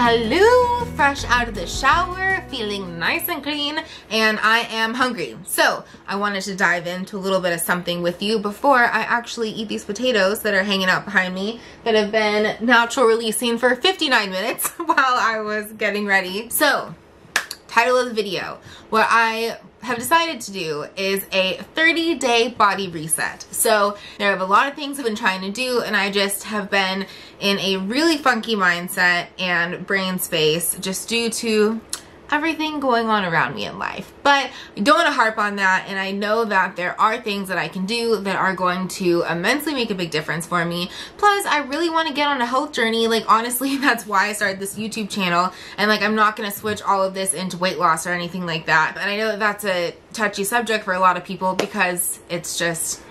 Hello, fresh out of the shower, feeling nice and clean, and I am hungry. So I wanted to dive into a little bit of something with you before I actually eat these potatoes that are hanging out behind me that have been natural releasing for 59 minutes while I was getting ready. So, title of the video, what I have decided to do is a 30-day body reset. So there have a lot of things I've been trying to do, and I just have been in a really funky mindset and brain space just due to everything going on around me in life. But I don't want to harp on that, and I know that there are things that I can do that are going to immensely make a big difference for me. Plus, I really want to get on a health journey. Like, honestly, that's why I started this YouTube channel, and like, I'm not going to switch all of this into weight loss or anything like that. And I know that that's a touchy subject for a lot of people because it just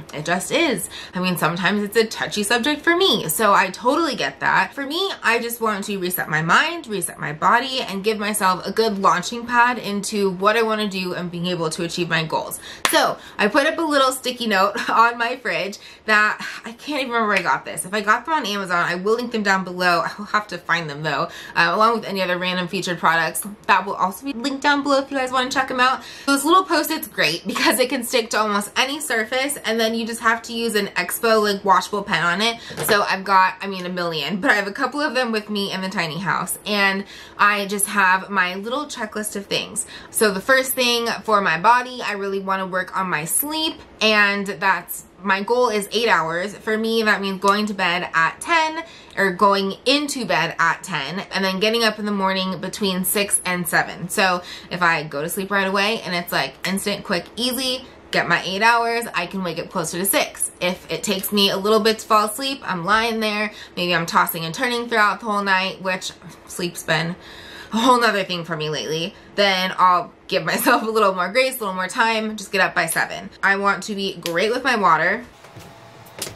is. I mean, sometimes it's a touchy subject for me, so I totally get that. For me, I just want to reset my mind, reset my body, and give myself a good launching pad into what I want to do and being able to achieve my goals. So I put up a little sticky note on my fridge that I can't even remember where I got this. If I got them on Amazon, I will link them down below. I will have to find them though, along with any other random featured products. That will also be linked down below if you guys want to check them out. This little Post-it's great because it can stick to almost any surface, and then you just have to use an Expo like washable pen on it. So I've got, I mean, a million, but I have a couple of them with me in the tiny house, and I just have my little checklist of things. So the first thing for my body, I really want to work on my sleep, and that's my goal is 8 hours. For me, that means going to bed at 10 or going into bed at 10 and then getting up in the morning between 6 and 7. So if I go to sleep right away and it's like instant, quick, easy, get my 8 hours, I can wake up closer to 6. If it takes me a little bit to fall asleep, I'm lying there, maybe I'm tossing and turning throughout the whole night, which sleep's been a whole nother thing for me lately, then I'll give myself a little more grace, a little more time, just get up by 7. I want to be great with my water.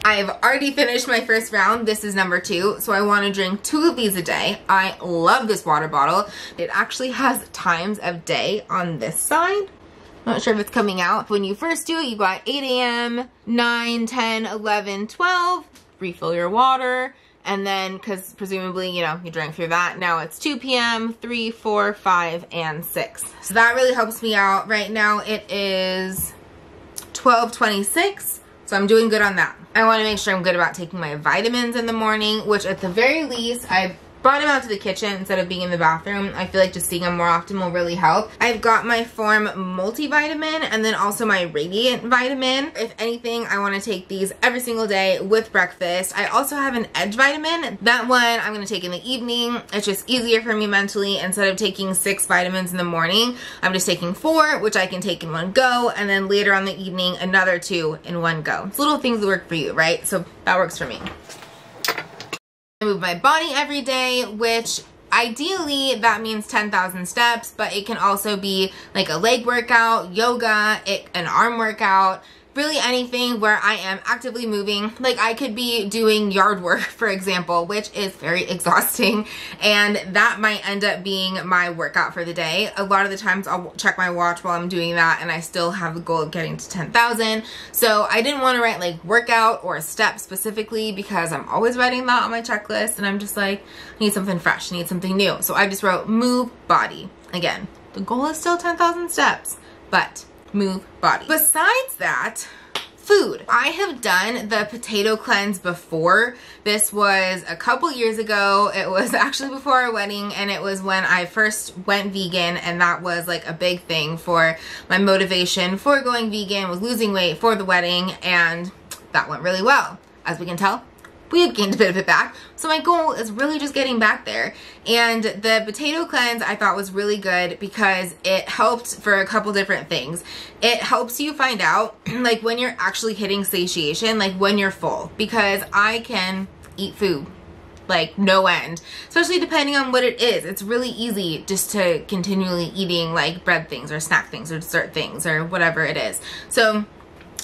I've already finished my first round. This is number 2, so I want to drink 2 of these a day. I love this water bottle. It actually has times of day on this side. Not sure if it's coming out. When you first do it, you got 8 a.m., 9, 10, 11, 12, refill your water. And then, because presumably, you know, you drank through that, now it's 2 p.m., 3, 4, 5, and 6. So that really helps me out. Right now it is 12:26, so I'm doing good on that. I want to make sure I'm good about taking my vitamins in the morning, which at the very least, I brought him out to the kitchen instead of being in the bathroom. I feel like just seeing him more often will really help. I've got my Form multivitamin and then also my Radiant vitamin. If anything, I want to take these every single day with breakfast. I also have an Edge vitamin. That one I'm going to take in the evening. It's just easier for me mentally. Instead of taking 6 vitamins in the morning, I'm just taking 4, which I can take in one go, and then later on the evening, another 2 in one go. It's little things that work for you, right? So that works for me. I move my body every day, which ideally that means 10,000 steps, but it can also be like a leg workout, yoga, an arm workout, really anything where I am actively moving. Like, I could be doing yard work, for example, which is very exhausting, and that might end up being my workout for the day. A lot of the times I'll check my watch while I'm doing that, and I still have the goal of getting to 10,000. So I didn't want to write like workout or step specifically because I'm always writing that on my checklist, and I'm just like, I need something fresh, I need something new. So I just wrote move body. Again, the goal is still 10,000 steps, but move body. Besides that, food. I have done the potato cleanse before. This was a couple years ago. It was actually before our wedding, and it was when I first went vegan, and that was like a big thing for my motivation for going vegan, was losing weight for the wedding, and that went really well. As we can tell, we have gained a bit of it back. So my goal is really just getting back there. And the potato cleanse I thought was really good because it helped for a couple different things. It helps you find out like when you're actually hitting satiation, like when you're full, because I can eat food like no end, especially depending on what it is. It's really easy just to continually eating like bread things or snack things or dessert things or whatever it is. So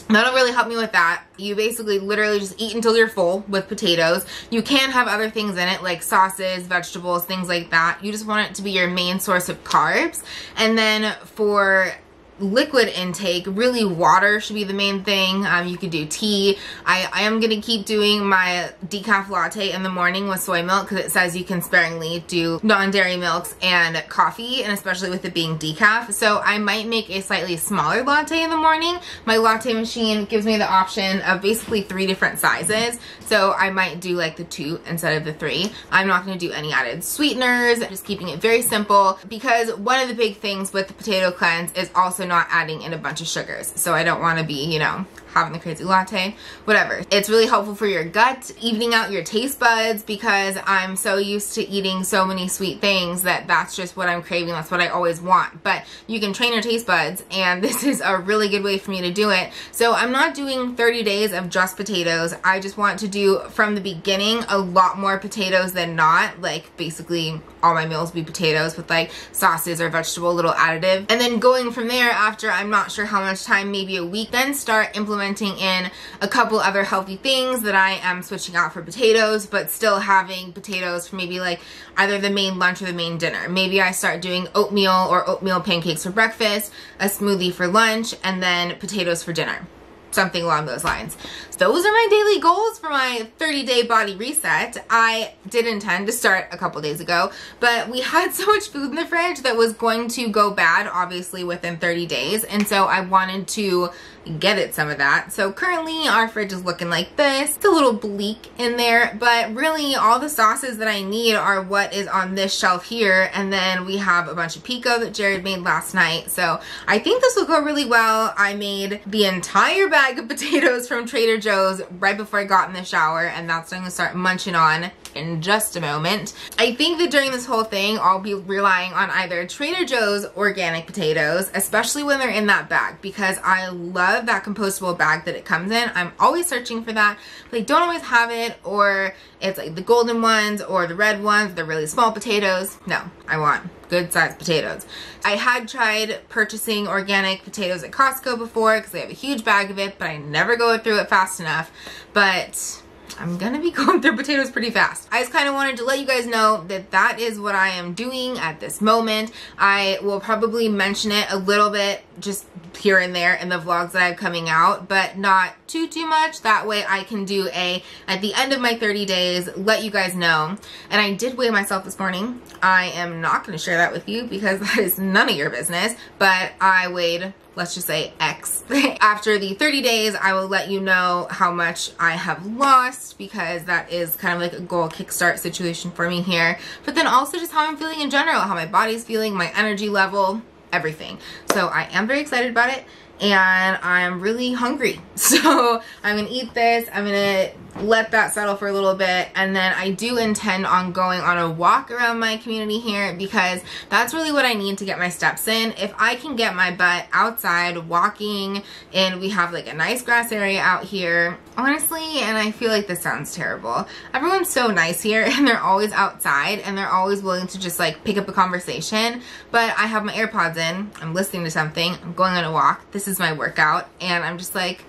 that'll really help me with that. You basically literally just eat until you're full with potatoes. You can have other things in it like sauces, vegetables, things like that. You just want it to be your main source of carbs. And then for liquid intake, really water should be the main thing. You could do tea. I am going to keep doing my decaf latte in the morning with soy milk because it says you can sparingly do non-dairy milks and coffee, and especially with it being decaf. So I might make a slightly smaller latte in the morning. My latte machine gives me the option of basically 3 different sizes. So I might do like the 2 instead of the 3. I'm not going to do any added sweeteners, just keeping it very simple, because one of the big things with the potato cleanse is also not adding in a bunch of sugars. So I don't want to be, you know, having the crazy latte, whatever. It's really helpful for your gut, evening out your taste buds, because I'm so used to eating so many sweet things that that's just what I'm craving. That's what I always want. But you can train your taste buds, and this is a really good way for me to do it. So I'm not doing 30 days of just potatoes. I just want to do from the beginning a lot more potatoes than not. Like basically all my meals be potatoes with like sauces or vegetable little additive. And then going from there, after I'm not sure how much time, maybe a week, then start implementing in a couple other healthy things that I am switching out for potatoes, but still having potatoes for maybe like either the main lunch or the main dinner. Maybe I start doing oatmeal or oatmeal pancakes for breakfast, a smoothie for lunch, and then potatoes for dinner. Something along those lines. So those are my daily goals for my 30-day body reset. I did intend to start a couple days ago, but we had so much food in the fridge that was going to go bad, obviously, within 30 days. And so I wanted to get at some of that. So currently our fridge is looking like this. It's a little bleak in there, but really all the sauces that I need are what is on this shelf here. And then we have a bunch of pico that Jared made last night. So I think this will go really well. I made the entire bag of potatoes from Trader Joe's right before I got in the shower, and that's what I'm gonna start munching on in just a moment. I think that during this whole thing, I'll be relying on either Trader Joe's organic potatoes, especially when they're in that bag, because I love that compostable bag that it comes in. I'm always searching for that, but they don't always have it, or it's like the golden ones or the red ones, the really small potatoes. No, I want good sized potatoes. I had tried purchasing organic potatoes at Costco before because they have a huge bag of it, but I never go through it fast enough. But I'm gonna be going through potatoes pretty fast. I just kind of wanted to let you guys know that that is what I am doing at this moment. I will probably mention it a little bit just here and there in the vlogs that I have coming out, but not too much. That way I can do at the end of my 30 days, let you guys know. And I did weigh myself this morning. I am not going to share that with you because that is none of your business, but I weighed, let's just say X. After the 30 days, I will let you know how much I have lost, because that is kind of like a goal kickstart situation for me here. But then also just how I'm feeling in general, how my body's feeling, my energy level, everything. So I am very excited about it, and I'm really hungry. So I'm gonna eat this. I'm gonna let that settle for a little bit, and then I do intend on going on a walk around my community here, because that's really what I need to get my steps in. If I can get my butt outside walking, and we have like a nice grass area out here, honestly, and I feel like this sounds terrible, everyone's so nice here, and they're always outside, and they're always willing to just like pick up a conversation. But I have my AirPods in, I'm listening to something, I'm going on a walk, this is my workout, and I'm just like,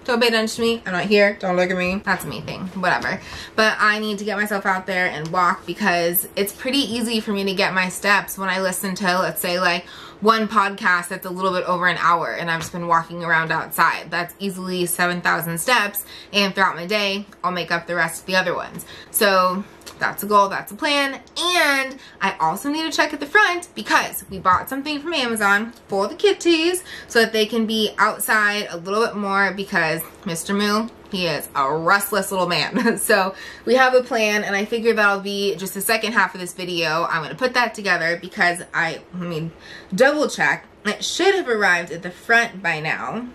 don't pay attention to me. I'm not here. Don't look at me. That's me thing. Whatever. But I need to get myself out there and walk, because it's pretty easy for me to get my steps when I listen to, let's say, like one podcast that's a little bit over an hour and I've just been walking around outside. That's easily 7,000 steps, and throughout my day, I'll make up the rest of the other ones. So that's a goal, that's a plan. And I also need to check at the front, because we bought something from Amazon for the kitties so that they can be outside a little bit more, because Mr. Moo, he is a restless little man. So we have a plan, and I figure that'll be just the second half of this video. I'm gonna put that together, because I mean, double check. It should have arrived at the front by now.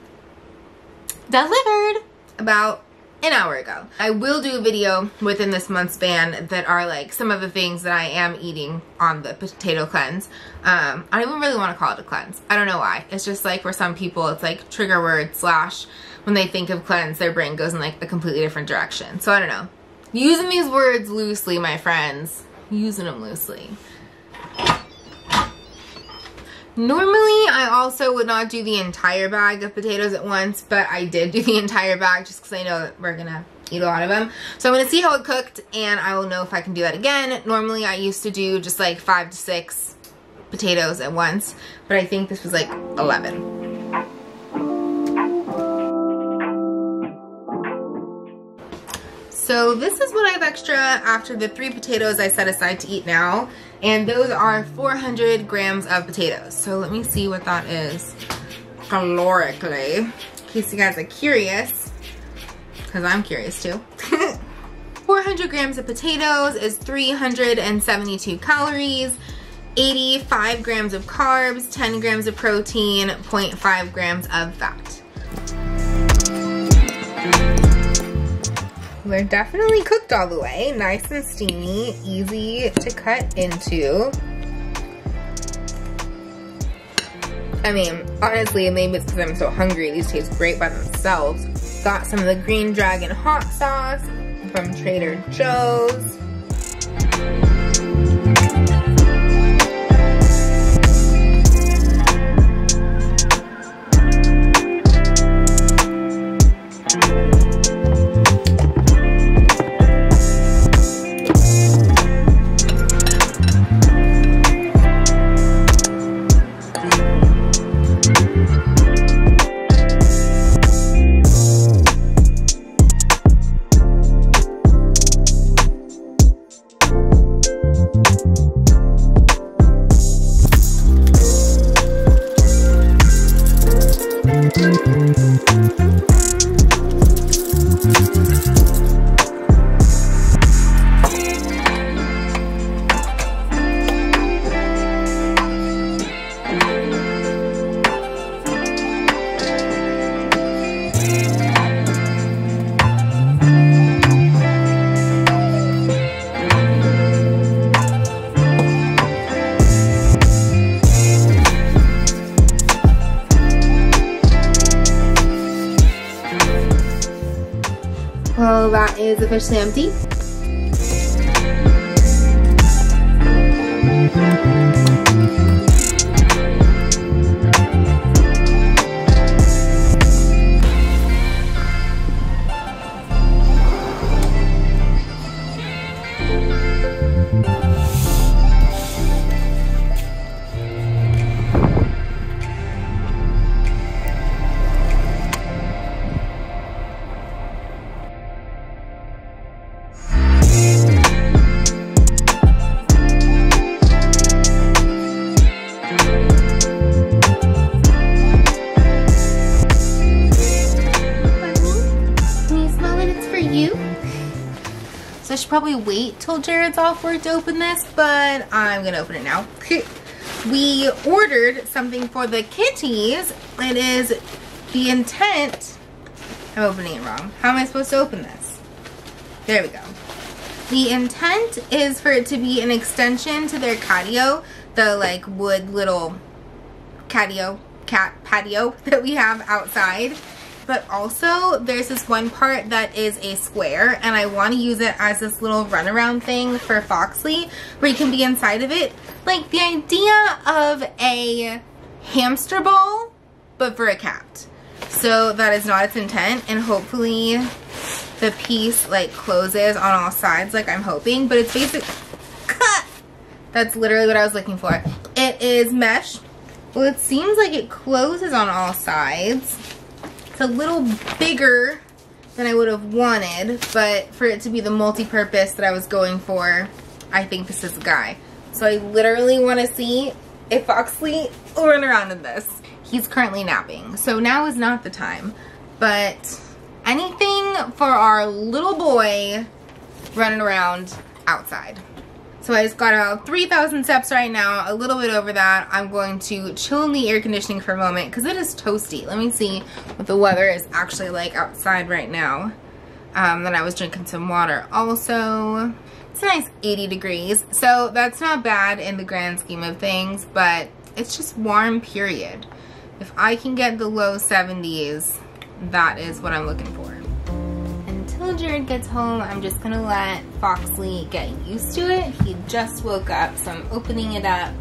Delivered about an hour ago. I will do a video within this month span that are like some of the things that I am eating on the potato cleanse. I don't even really want to call it a cleanse. I don't know why. It's just like for some people it's like trigger word / when they think of cleanse, their brain goes in like a completely different direction. So I don't know. Using these words loosely, my friends. Using them loosely. Normally, I also would not do the entire bag of potatoes at once, but I did do the entire bag just because I know that we're gonna eat a lot of them. So I'm gonna see how it cooked, and I will know if I can do that again. Normally, I used to do just like 5 to 6 potatoes at once, but I think this was like 11. So this is what I have extra after the 3 potatoes I set aside to eat now. And those are 400 grams of potatoes. So let me see what that is calorically, in case you guys are curious, because I'm curious too. 400 grams of potatoes is 372 calories, 85 grams of carbs, 10 grams of protein, 0.5 grams of fat. They're definitely cooked all the way, nice and steamy, easy to cut into. I mean, honestly, maybe it's because I'm so hungry, these taste great by themselves. Got some of the Green Dragon hot sauce from Trader Joe's. Well, that is officially empty. So I should probably wait till Jared's off work to open this, but I'm gonna open it now. We ordered something for the kitties. It is the intent. I'm opening it wrong. How am I supposed to open this? There we go. The intent is for it to be an extension to their catio, the like wood little cat patio that we have outside. But also there's this one part that is a square, and I want to use it as this little runaround thing for Foxley where you can be inside of it. Like the idea of a hamster ball, but for a cat. So that is not its intent, and hopefully the piece like closes on all sides like I'm hoping, but it's basic. That's literally what I was looking for. It is mesh. Well, it seems like it closes on all sides. It's a little bigger than I would have wanted, but for it to be the multi-purpose that I was going for, I think this is the guy. So I literally want to see if Foxley will run around in this. He's currently napping, so now is not the time. But anything for our little boy running around outside. So I just got about 3,000 steps right now, a little bit over that. I'm going to chill in the air conditioning for a moment because it is toasty. Let me see what the weather is actually like outside right now. Then I was drinking some water also. It's a nice 80 degrees, so that's not bad in the grand scheme of things, but it's just warm, period. If I can get the low 70s, that is what I'm looking for. Until Jared gets home, I'm just gonna let Foxley get used to it. He just woke up, so I'm opening it up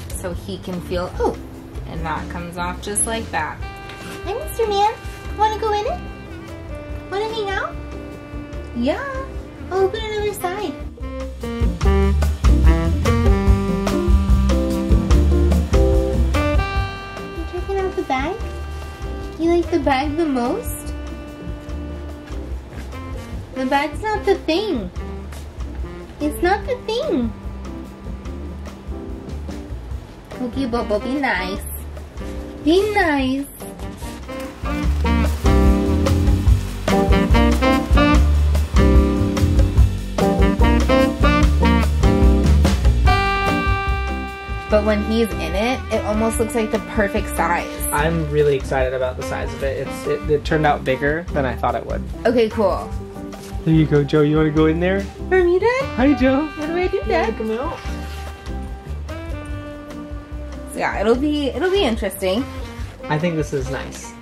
so he can feel, oh, and that comes off just like that. Hi, Mr. Man. Wanna go in it? Wanna hang out? Yeah. I'll open another side. most? The bed's not the thing. It's not the thing. Okay, Bobo, be nice. Be nice. But when he's in it, it almost looks like the perfect size. I'm really excited about the size of it. It turned out bigger than I thought it would. Okay, cool. There you go, Joe. You want to go in there? For me, Dad? Hi, Joe. What do I do, Dad? Come out. So yeah, it'll be interesting. I think this is nice.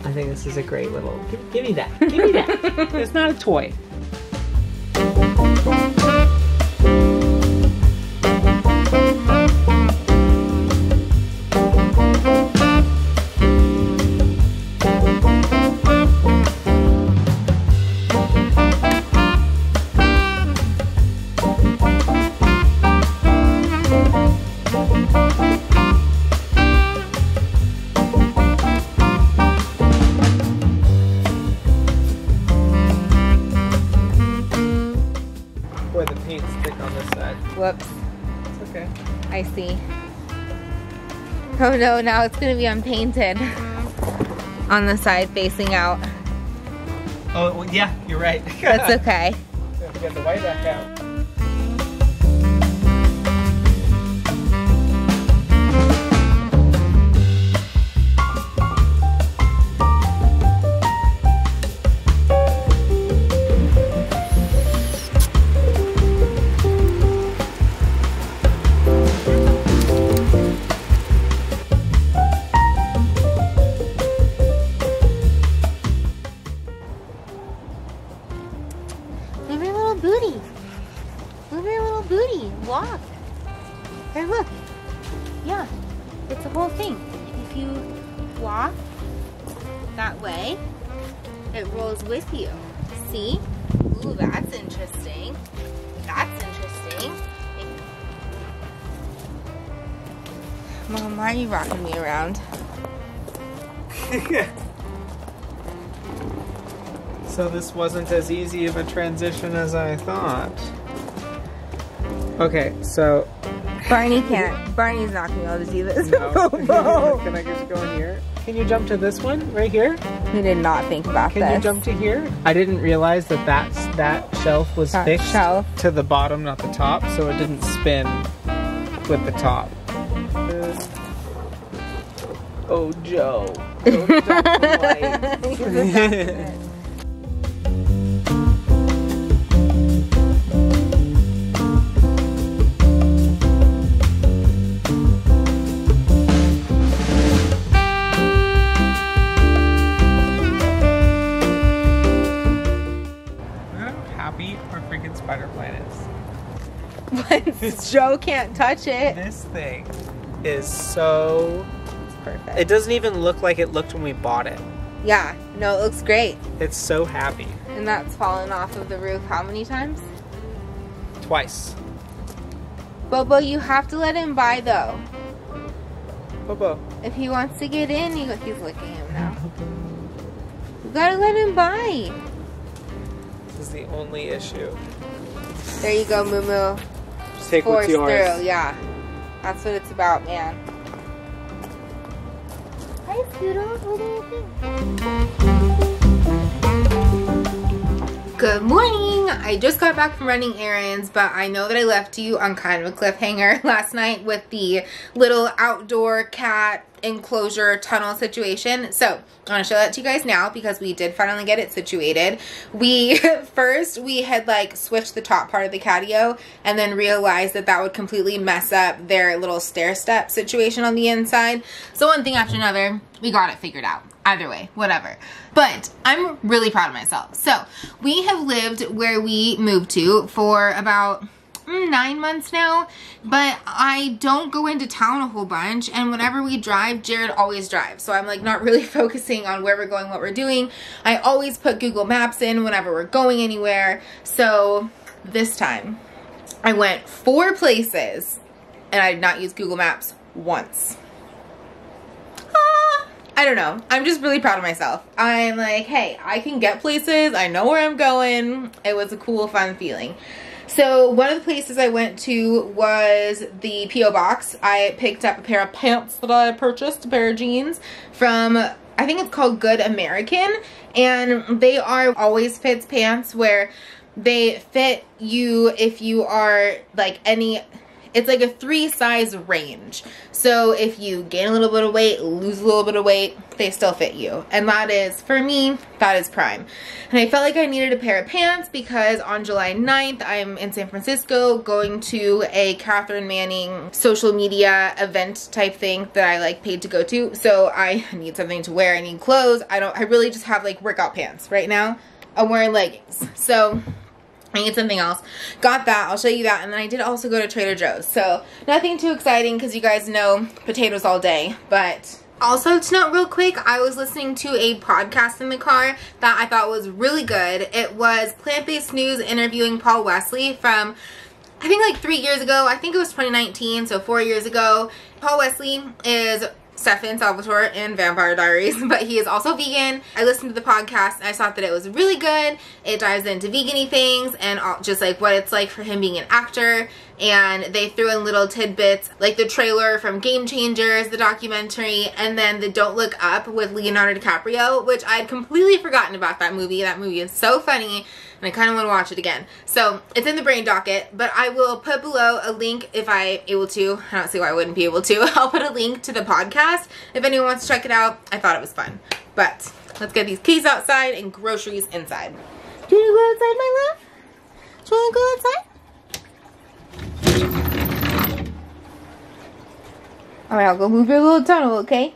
I think this is a great little. Give me that. Give me that. It's not a toy. Boy, the paint's thick on this side. Whoops. It's okay. I see. Oh no, now it's gonna be unpainted. On the side facing out. Oh, well, yeah, you're right. That's okay. We have to get the white back out. Move your little booty. Move your little booty. Walk. Here, look. Yeah, it's a whole thing. If you walk that way, it rolls with you. See? Ooh, that's interesting. That's interesting. Mom, why are you rocking me around? So this wasn't as easy of a transition as I thought. Okay, so... Barney can't. Barney's not going to be able to do this. No. Can I just go in here? Can you jump to this one right here? We did not think about this. Can you jump to here? I didn't realize that that shelf was fixed to the bottom, not the top, so it didn't spin with the top. Oh, Joe. Don't stop the light. Spider planets. Joe can't touch it. This thing is so perfect. It doesn't even look like it looked when we bought it. Yeah, no, it looks great. It's so happy. And that's fallen off of the roof how many times? Twice. Bobo, you have to let him by though. Bobo. If he wants to get in, he's licking him now. You gotta let him by. This is the only issue. There you go, Moo Moo. Just take what's yours. Through, yeah. That's what it's about, man. Hi, Scoodles. What do you think? Good morning. I just got back from running errands, but I know that I left you on kind of a cliffhanger last night with the little outdoor cat enclosure tunnel situation. So I want to show that to you guys now because we did finally get it situated. First we had like switched the top part of the catio and then realized that that would completely mess up their little stair step situation on the inside. So one thing after another, we got it figured out. Either way, whatever. But I'm really proud of myself. So we have lived where we moved to for about 9 months now, but I don't go into town a whole bunch, and whenever we drive, Jared always drives, so I'm like not really focusing on where we're going, what we're doing. I always put Google Maps in whenever we're going anywhere. So this time I went 4 places and I did not use Google Maps once. I don't know. I'm just really proud of myself. I'm like, hey, I can get places. I know where I'm going. It was a cool, fun feeling. So one of the places I went to was the P.O. Box. I picked up a pair of pants that I purchased, a pair of jeans from, I think it's called Good American. And they are always fits pants where they fit you if you are like any... It's like a 3 size range. So if you gain a little bit of weight, lose a little bit of weight, they still fit you. And that is, for me, that is prime. And I felt like I needed a pair of pants because on July 9th, I'm in San Francisco going to a Catherine Manning social media event type thing that I like paid to go to. So I need something to wear. I need clothes. I really just have like workout pants right now. I'm wearing leggings. So I need something else. Got that. I'll show you that. And then I did also go to Trader Joe's. So nothing too exciting because you guys know potatoes all day. But also to note real quick, I was listening to a podcast in the car that I thought was really good. It was Plant-Based News interviewing Paul Wesley from, I think like 3 years ago. I think it was 2019, so 4 years ago. Paul Wesley is Stefan Salvatore in Vampire Diaries, but he is also vegan. I listened to the podcast and I thought that it was really good. It dives into vegan-y things and just like what it's like for him being an actor. And they threw in little tidbits like the trailer from Game Changers, the documentary, and then the Don't Look Up with Leonardo DiCaprio, which I had completely forgotten about that movie. That movie is so funny and I kind of want to watch it again. So it's in the brain docket, but I will put below a link if I'm able to. I don't see why I wouldn't be able to. I'll put a link to the podcast if anyone wants to check it out. I thought it was fun. But let's get these keys outside and groceries inside. Do you want to go outside, my love? Do you want to go outside? Alright, I'll go move your little tunnel, okay?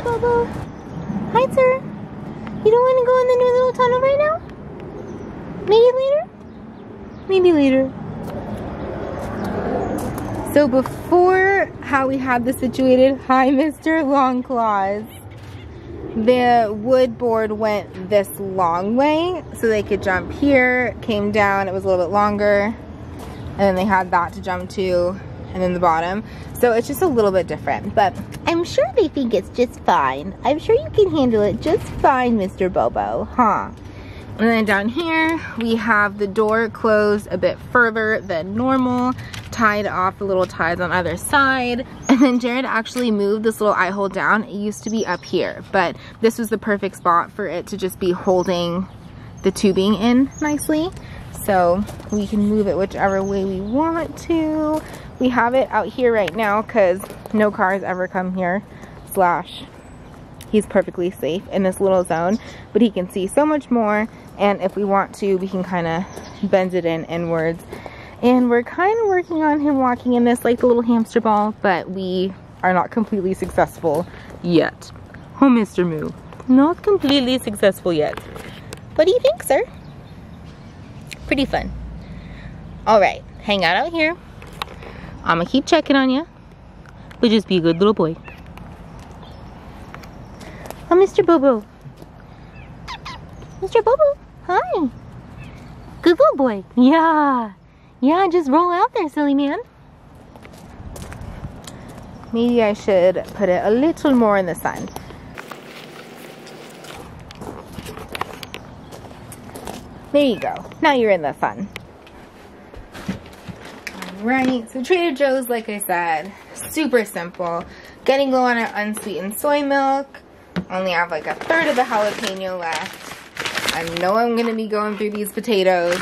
Bobo. Hi, sir. You don't want to go in the new little tunnel right now? Maybe later? Maybe later. So before how we had this situated, hi, Mr. Longclaws. The wood board went this long way so they could jump here, came down, it was a little bit longer, and then they had that to jump to, and then the bottom. So it's just a little bit different, but I'm sure they think it's just fine. I'm sure you can handle it just fine, Mr. Bobo, huh? And then down here, we have the door closed a bit further than normal, tied off the little ties on either side. And then Jared actually moved this little eye hole down. It used to be up here, but this was the perfect spot for it to just be holding the tubing in nicely. So we can move it whichever way we want to. We have it out here right now because no cars ever come here, / he's perfectly safe in this little zone, but he can see so much more, and if we want to, we can kind of bend it in inwards. And we're kind of working on him walking in this like the little hamster ball, but we are not completely successful yet. Oh, Mr. Moo, not completely successful yet. What do you think, sir? Pretty fun. All right, hang out here. I'm gonna keep checking on you, but just be a good little boy. Oh, Mr. Bobo. Mr. Bobo, hi. Good little boy. Yeah, just roll out there, silly man. Maybe I should put it a little more in the sun. There you go. Now you're in the sun. Alright, so Trader Joe's, like I said, super simple. Getting low on our unsweetened soy milk. Only have like a third of the jalapeno left. I know I'm going to be going through these potatoes.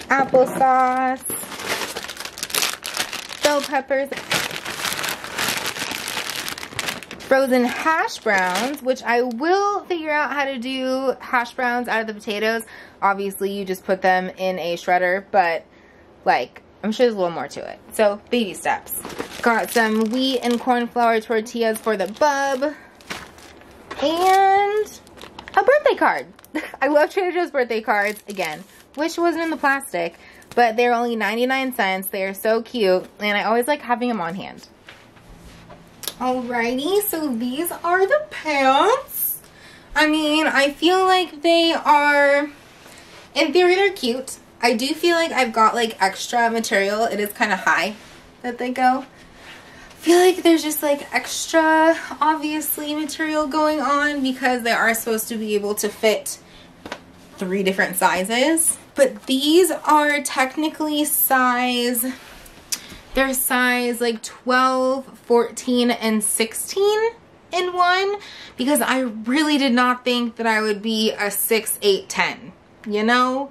Applesauce. Bell peppers. Frozen hash browns, which I will figure out how to do hash browns out of the potatoes. Obviously, you just put them in a shredder, but like, I'm sure there's a little more to it. So, baby steps. Got some wheat and corn flour tortillas for the bub. And a birthday card. I love Trader Joe's birthday cards. Again, Wish it wasn't in the plastic, but they're only 99 cents. They are so cute, and I always like having them on hand. Alrighty, so these are the pants. I mean, I feel like they are, in theory, they're cute. I do feel like I've got like extra material. It is kind of high that they go. I feel like there's just like extra, obviously, material going on because they are supposed to be able to fit 3 different sizes. But these are technically they're size like 12, 14, and 16 in one, because I really did not think that I would be a 6, 8, 10, you know?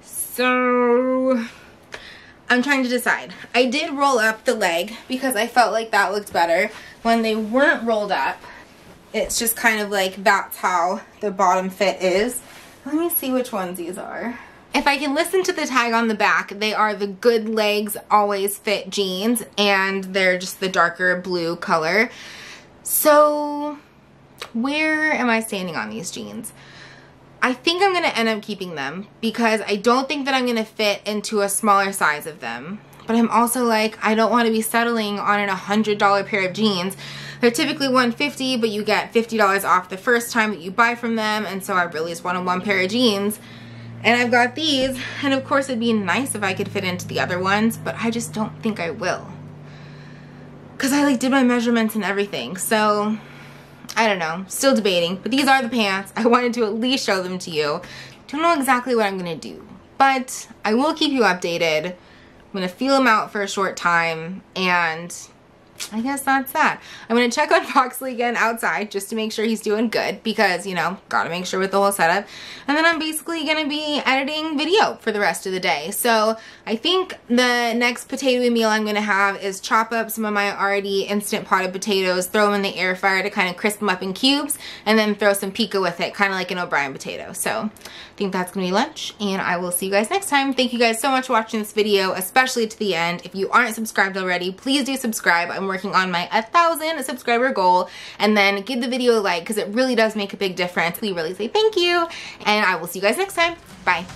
So I'm trying to decide. I did roll up the leg because I felt like that looked better. When they weren't rolled up, it's just kind of like that's how the bottom fit is. Let me see which ones these are. If I can listen to the tag on the back, they are the Good Legs Always Fit jeans, and they're just the darker blue color. So where am I standing on these jeans? I think I'm going to end up keeping them because I don't think that I'm going to fit into a smaller size of them. But I'm also like, I don't want to be settling on an $100 pair of jeans. They're typically $150, but you get $50 off the first time that you buy from them, and so I really just wanted one pair of jeans. And I've got these, and of course it'd be nice if I could fit into the other ones, but I just don't think I will. Because I like did my measurements and everything, so I don't know, still debating. But these are the pants. I wanted to at least show them to you. Don't know exactly what I'm gonna do, but I will keep you updated. I'm gonna feel them out for a short time, and I guess that's that. I'm going to check on Foxley again outside just to make sure he's doing good because, you know, gotta make sure with the whole setup. And then I'm basically going to be editing video for the rest of the day. So I think the next potato meal I'm going to have is chop up some of my already instant potted potatoes, throw them in the air fryer to kind of crisp them up in cubes, and then throw some pico with it, kind of like an O'Brien potato. So I think that's going to be lunch, and I will see you guys next time. Thank you guys so much for watching this video, especially to the end. If you aren't subscribed already, please do subscribe. I'm working on my 1,000 subscriber goal, and then give the video a like because it really does make a big difference. We really say thank you, and I will see you guys next time. Bye.